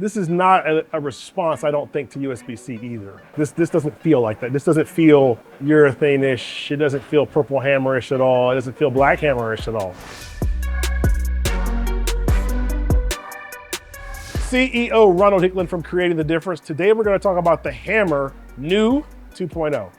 This is not a response, I don't think, to USB-C either. This doesn't feel like that. This doesn't feel urethane-ish. It doesn't feel purple hammer-ish at all. It doesn't feel black hammer-ish at all. CEO Ronald Hicklin from Creating the Difference. Today we're going to talk about the Hammer New 2.0.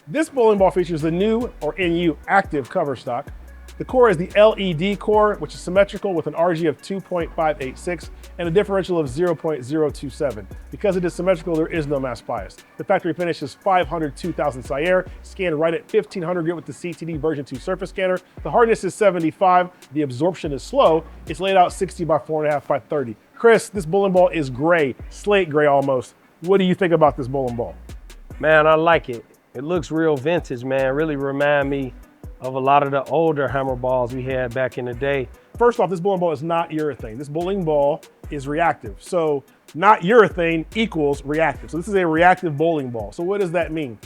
This bowling ball features the new, or NU, active cover stock. The core is the LED core, which is symmetrical with an RG of 2.586 and a differential of 0.027. Because it is symmetrical, there is no mass bias. The factory finish is 502,000 Sierre, scanned right at 1500 grit with the CTD version 2 surface scanner. The hardness is 75, the absorption is slow. It's laid out 60 by 4.5 by 30. Chris, this bowling ball is gray, slate gray almost. What do you think about this bowling ball? Man, I like it. It looks real vintage, man. Really remind me of a lot of the older hammer balls we had back in the day. First off, this bowling ball is not urethane. This bowling ball is reactive. So not urethane equals reactive. So this is a reactive bowling ball. So what does that mean?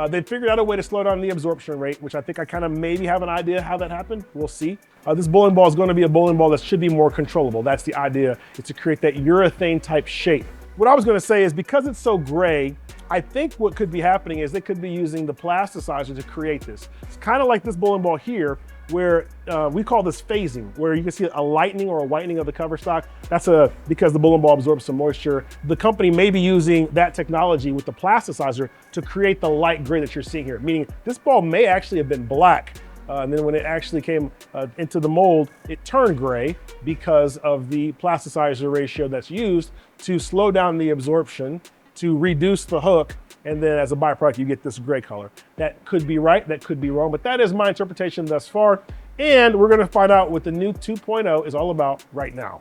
They figured out a way to slow down the absorption rate, which I think I kind of maybe have an idea how that happened. We'll see. This bowling ball is going to be a bowling ball that should be more controllable. That's the idea, is to create that urethane type shape. What I was going to say is because it's so gray, I think what could be happening is they could be using the plasticizer to create this. It's kind of like this bowling ball here, where we call this phasing, where you can see a lightening or a whitening of the cover stock. That's because the bowling ball absorbs some moisture. The company may be using that technology with the plasticizer to create the light gray that you're seeing here, meaning this ball may actually have been black. And then when it actually came into the mold, it turned gray because of the plasticizer ratio that's used to slow down the absorption, to reduce the hook, and then as a byproduct, you get this gray color. That could be right, that could be wrong, but that is my interpretation thus far. And we're gonna find out what the new 2.0 is all about right now.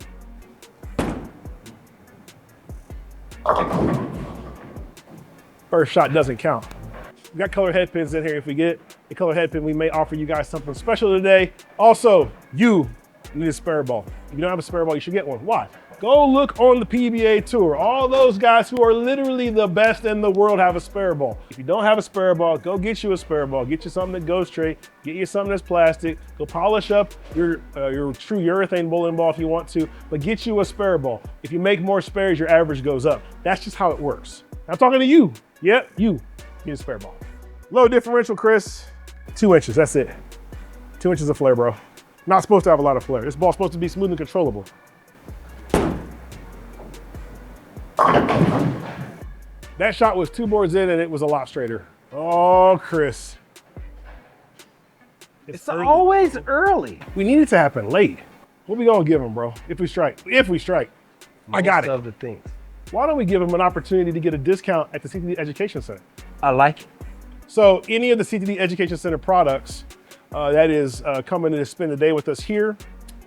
First shot doesn't count. We got color head pins in here. If we get a color head pin, we may offer you guys something special today. Also, you need a spare ball. If you don't have a spare ball, you should get one. Why? Go look on the PBA tour. All those guys who are literally the best in the world have a spare ball. If you don't have a spare ball, go get you a spare ball. Get you something that goes straight. Get you something that's plastic. Go polish up your true urethane bowling ball if you want to, but get you a spare ball. If you make more spares, your average goes up. That's just how it works. I'm talking to you. Yep, you need a spare ball. Low differential, Chris. 2 inches, that's it. 2 inches of flare, bro. Not supposed to have a lot of flare. This ball's supposed to be smooth and controllable. That shot was 2 boards in and it was a lot straighter. Oh, Chris. It's always early. We need it to happen late. What we gonna give him, bro? If we strike. I got it. Most of the things. Why don't we give him an opportunity to get a discount at the CTD Education Center? I like it. So any of the CTD Education Center products that is coming to spend a day with us here,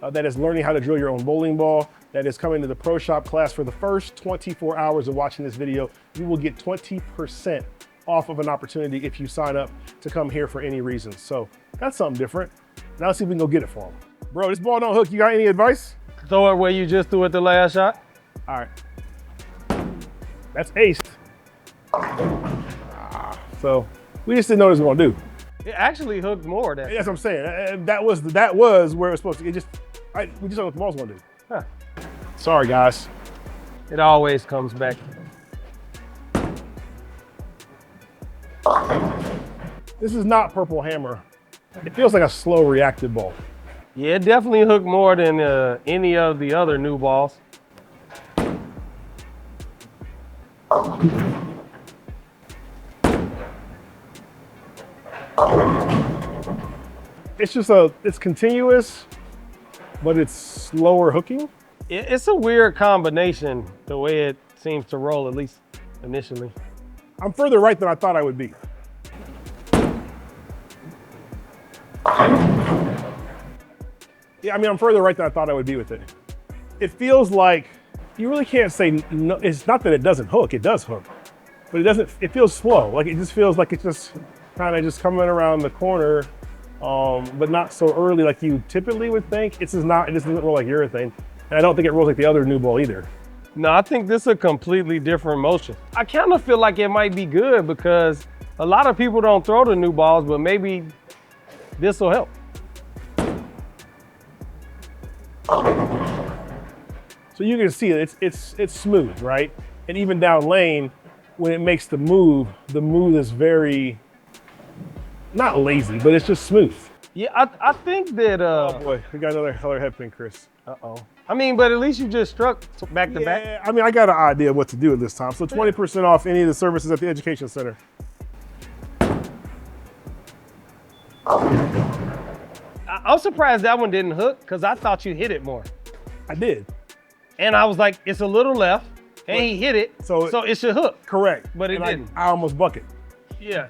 that is learning how to drill your own bowling ball, that is coming to the Pro Shop class for the first 24 hours of watching this video, you will get 20% off of an opportunity if you sign up to come here for any reason. So that's something different. Now let's see if we can go get it for him. Bro, this ball don't hook. You got any advice? Throw it where you just threw it the last shot. All right. That's aced. So we just didn't know what it was gonna do. It actually hooked more. That's what I'm saying. That was where it was supposed to. We just don't know what the ball's gonna do. Huh. Sorry, guys. It always comes back. This is not purple hammer. It feels like a slow reactive ball. Yeah, it definitely hooked more than any of the other new balls. It's continuous, but it's slower hooking. It's a weird combination, the way it seems to roll, at least initially. I'm further right than I thought I would be. Yeah, I mean, I'm further right than I thought I would be with it. It feels like, you really can't say, no, it's not that it doesn't hook, it does hook. But it feels slow. Like it just feels like it's just kind of just coming around the corner, but not so early like you typically would think. It just doesn't roll like urethane. And I don't think it rolls like the other new ball either. No, I think this is a completely different motion. I kind of feel like it might be good because a lot of people don't throw the new balls, but maybe this will help. So you can see it's smooth, right? And even down lane, when it makes the move is very, not lazy, but it's just smooth. Yeah, I think that. Oh boy, we got another color headpin, Chris. I mean, but at least you just struck back to back. Yeah, I mean, I got an idea of what to do at this time. So 20% off any of the services at the Education Center. I'm surprised that one didn't hook because I thought you hit it more. I did. And I was like, it's a little left, and he hit it, so it should hook. Correct. But it didn't. I almost bucket. Yeah.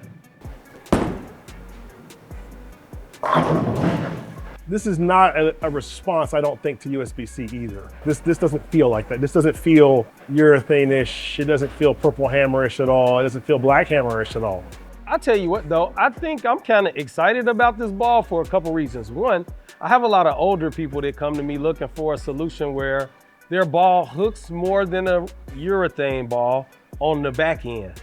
This is not a response, I don't think, to USB-C either. This doesn't feel like that. This doesn't feel urethane-ish. It doesn't feel purple hammer-ish at all. It doesn't feel black hammer-ish at all. I'll tell you what though, I think I'm kind of excited about this ball for a couple reasons. One, I have a lot of older people that come to me looking for a solution where their ball hooks more than a urethane ball on the back end.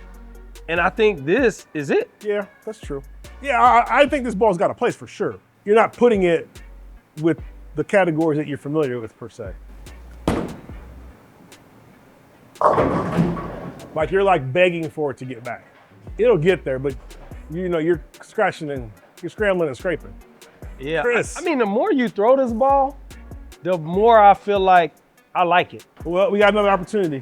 And I think this is it. Yeah, that's true. Yeah, I think this ball's got a place for sure. You're not putting it with the categories that you're familiar with per se. Like you're like begging for it to get back. It'll get there, but you know, you're scratching and you're scrambling and scraping. Yeah, Chris. I mean, the more you throw this ball, the more I feel like I like it. Well, we got another opportunity.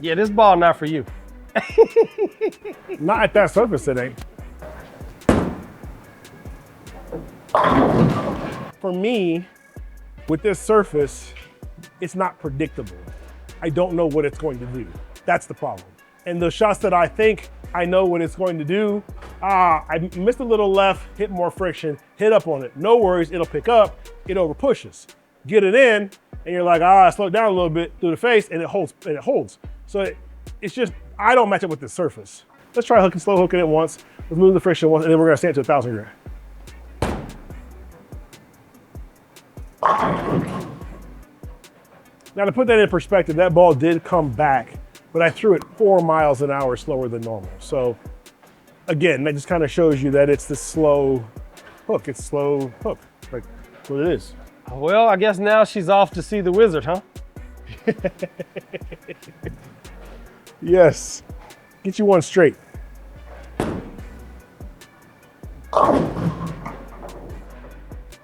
Yeah, this ball not for you. Not at that surface, it ain't. For me, with this surface, it's not predictable. I don't know what it's going to do. That's the problem. And the shots that I think I know what it's going to do, I missed a little left, hit more friction, hit up on it. No worries, it'll pick up, it over pushes. Get it in, and you're like, slow it down a little bit through the face, and it holds. So it's just, I don't match up with this surface. Let's try slow hooking it once. Let's move the friction once, and then we're gonna stand to 1,000 grit. Now to put that in perspective, that ball did come back, but I threw it 4 miles an hour slower than normal. So again, that just kind of shows you that it's the slow hook. It's slow hook, like that's what it is. Well, I guess now she's off to see the wizard, huh? Yes, get you one straight.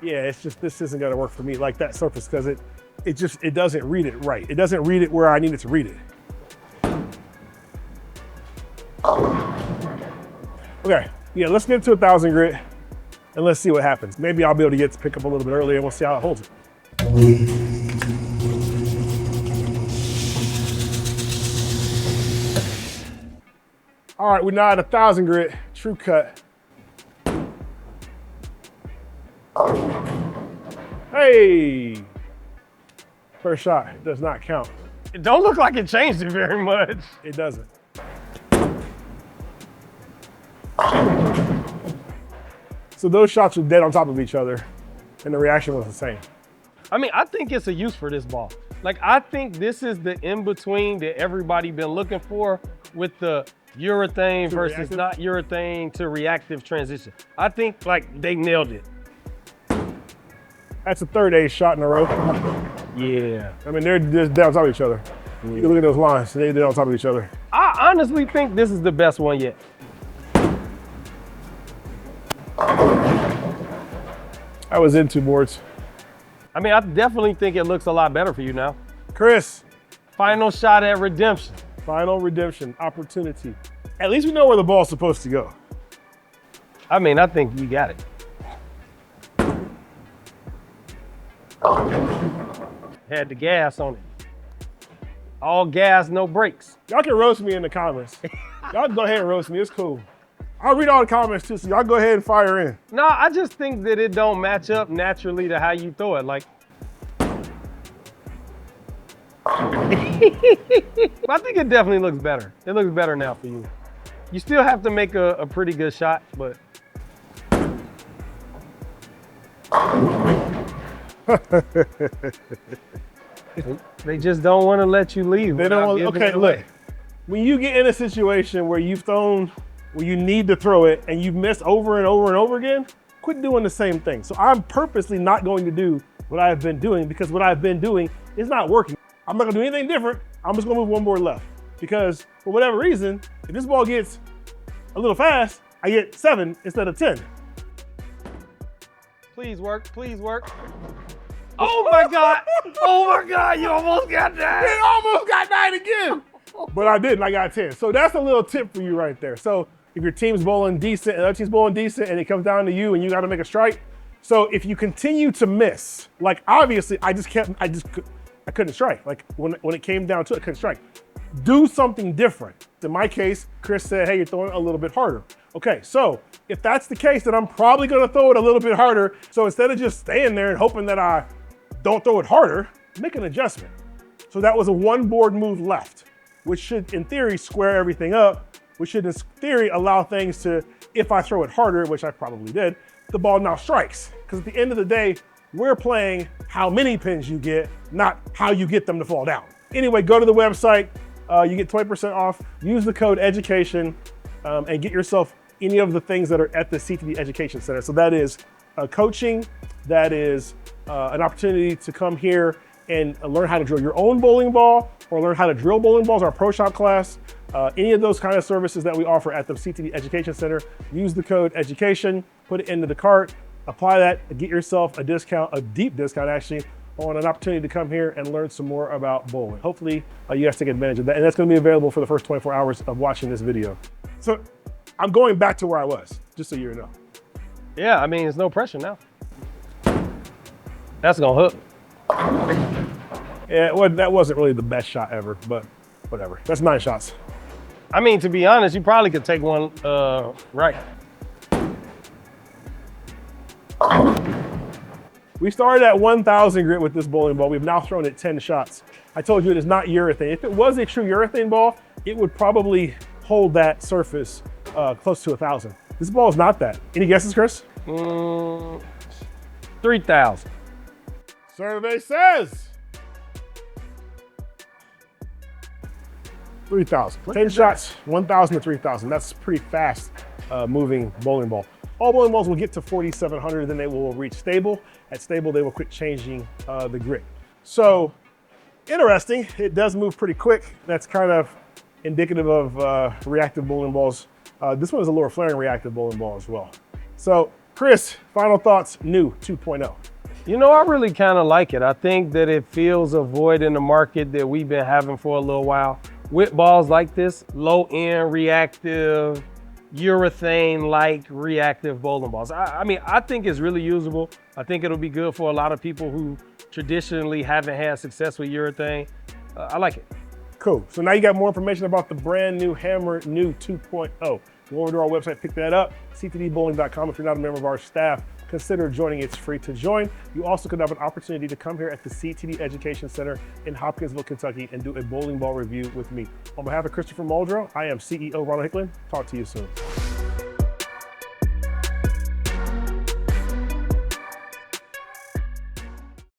Yeah, it's just, this isn't gonna work for me like that surface because it doesn't read it right. It doesn't read it where I need it to read it. Okay, yeah, let's get to 1,000 grit and let's see what happens. Maybe I'll be able to get to pick up a little bit earlier and we'll see how it holds it. All right, we're now at 1,000 grit, true cut. Hey! First shot does not count. It don't look like it changed it very much. It doesn't. So those shots were dead on top of each other and the reaction was the same. I mean, I think it's a use for this ball. Like, I think this is the in-between that everybody been looking for with the urethane versus reactive? not urethane to reactive transition. I think like they nailed it. That's the third ace shot in a row. Yeah. I mean, they're just dead on top of each other. You look at those lines, they're dead on top of each other. I honestly think this is the best one yet. I was in 2 boards. I mean, I definitely think it looks a lot better for you now. Chris, Final shot at redemption. final redemption opportunity. At least we know where the ball's supposed to go. I mean, I think you got it. Had the gas on it. All gas, no brakes. Y'all can roast me in the comments. Y'all go ahead and roast me, it's cool. I'll read all the comments too, so y'all go ahead and fire in. No, I just think that it don't match up naturally to how you throw it. Like, but I think it definitely looks better. It looks better now for you. You still have to make a pretty good shot, but. They just don't want to let you leave. They don't want, without giving okay, it away. look. When you get in a situation where you've thrown, where you need to throw it and you've missed over and over and over again, quit doing the same thing. So I'm purposely not going to do what I've been doing because what I've been doing is not working. I'm not gonna do anything different. I'm just gonna move one board left because for whatever reason, if this ball gets a little fast, I get 7 instead of 10. Please work, please work. Oh my God, oh my God, you almost got that. It almost got 9 again, but I didn't, I got 10. So that's a little tip for you right there. So if your team's bowling decent and other team's bowling decent and it comes down to you and you gotta make a strike, so if you continue to miss, like obviously I couldn't strike. Like when it came down to it, I couldn't strike. Do something different. In my case, Chris said, hey, you're throwing a little bit harder. Okay, so if that's the case, then I'm probably gonna throw it a little bit harder. So instead of just staying there and hoping that I don't throw it harder, make an adjustment. So that was a 1 board move left, which should in theory square everything up, which should in theory allow things to, if I throw it harder, which I probably did, the ball now strikes. Because at the end of the day, we're playing how many pins you get, not how you get them to fall down. Anyway, go to the website, you get 20% off, use the code EDUCATION, and get yourself any of the things that are at the CTD Education Center. So that is coaching, that is an opportunity to come here and learn how to drill your own bowling ball or learn how to drill bowling balls, our pro shop class, any of those kind of services that we offer at the CTD Education Center. Use the code EDUCATION, put it into the cart, apply that, get yourself a discount, a deep discount actually, on an opportunity to come here and learn some more about bowling. Hopefully you guys take advantage of that. And that's gonna be available for the first 24 hours of watching this video. So I'm going back to where I was, just so you know. Yeah, I mean, there's no pressure now. That's gonna hook. Yeah, well, that wasn't really the best shot ever, but whatever. That's 9 shots. I mean, to be honest, you probably could take one right. We started at 1,000 grit with this bowling ball. We've now thrown it 10 shots. I told you it is not urethane. If it was a true urethane ball, it would probably hold that surface close to 1,000. This ball is not that. Any guesses, Chris? 3,000. Survey says 3,000. 10 shots, 1,000 to 3,000. That's pretty fast moving bowling ball. All bowling balls will get to 4,700, then they will reach stable. At stable, they will quit changing the grit. So interesting, it does move pretty quick. That's kind of indicative of reactive bowling balls. This one is a lower flaring reactive bowling ball as well. So Chris, final thoughts, new 2.0. You know, I really kind of like it. I think that it fills a void in the market that we've been having for a little while. With balls like this, low end reactive, urethane-like reactive bowling balls. I mean, I think it's really usable. I think it'll be good for a lot of people who traditionally haven't had success with urethane. I like it. Cool. So now you got more information about the brand new Hammer New 2.0. Go over to our website, pick that up, ctdbowling.com. If you're not a member of our staff, consider joining. It's free to join. You also could have an opportunity to come here at the CTD Education Center in Hopkinsville, Kentucky, and do a bowling ball review with me. On behalf of Christopher Muldrow, I am CEO Ronald Hicklin. Talk to you soon.